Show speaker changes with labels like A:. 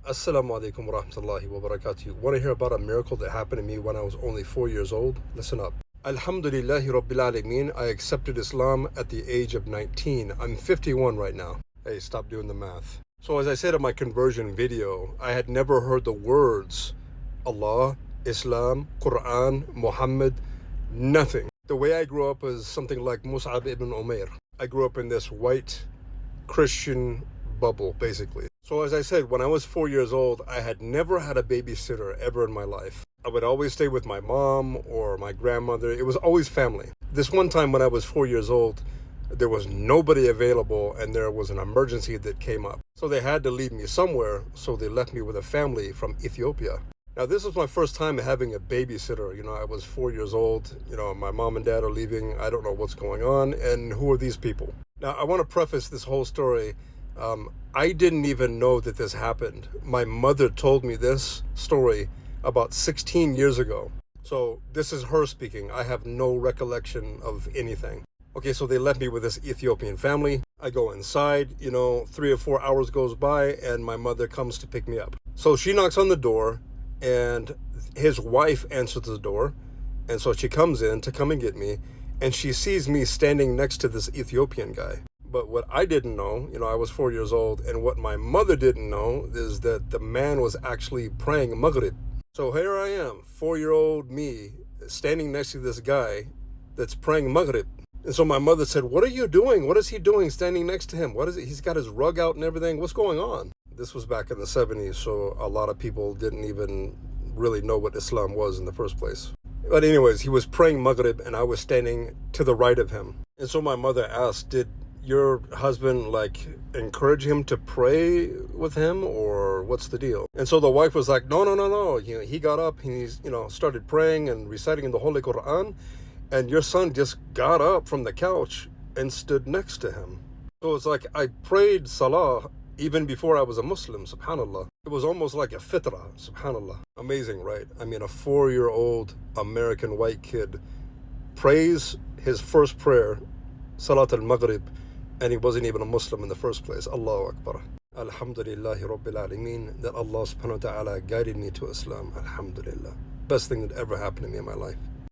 A: Assalamu alaikum wa rahmatullahi wa barakatuh. Want to hear about a miracle that happened to me when I was only 4 years old? Listen up. Alhamdulillahi Rabbil Alameen. I accepted Islam at the age of 19. I'm 51 right now. Hey, stop doing the math. So as I said in my conversion video, I had never heard the words Allah, Islam, Quran, Muhammad, nothing. The way I grew up was something like Mus'ab ibn Umair. I grew up in this white Christian bubble, basically. So as I said, when I was 4 years old, I had never had a babysitter ever in my life. I would always stay with my mom or my grandmother. It was always family. This one time when I was 4 years old, there was nobody available and there was an emergency that came up. So they had to leave me somewhere, so they left me with a family from Ethiopia. Now this was my first time having a babysitter. I was 4 years old. My mom and dad are leaving. I don't know what's going on. And who are these people? Now I want to preface this whole story. I didn't even know that this happened. My mother told me this story about 16 years ago. So this is her speaking. I have no recollection of anything. Okay, so they left me with this Ethiopian family. I go inside, 3 or 4 hours goes by and my mother comes to pick me up. So she knocks on the door and his wife answers the door. And so she comes in to come and get me and she sees me standing next to this Ethiopian guy. But what I didn't know, I was 4 years old, and what my mother didn't know is that the man was actually praying Maghrib. So here I am, 4-year-old me, standing next to this guy that's praying Maghrib. And so my mother said, "What are you doing? What is he doing standing next to him? What is it? He's got his rug out and everything. What's going on?" This was back in the 70s, so a lot of people didn't even really know what Islam was in the first place. But anyways, he was praying Maghrib, and I was standing to the right of him. And so my mother asked, "Did your husband encourage him to pray with him, or what's the deal?" And so the wife was like, no. He got up and he's started praying and reciting the Holy Quran, and your son just got up from the couch and stood next to him. So it's like I prayed Salah even before I was a Muslim, subhanallah. It was almost like a fitrah, subhanallah. Amazing, right? I mean, a 4-year-old American white kid prays his first prayer, Salat al-Maghrib, and he wasn't even a Muslim in the first place. Allahu Akbar. Alhamdulillahi Rabbil Alameen, that Allah subhanahu wa ta'ala guided me to Islam. Alhamdulillah. Best thing that ever happened to me in my life.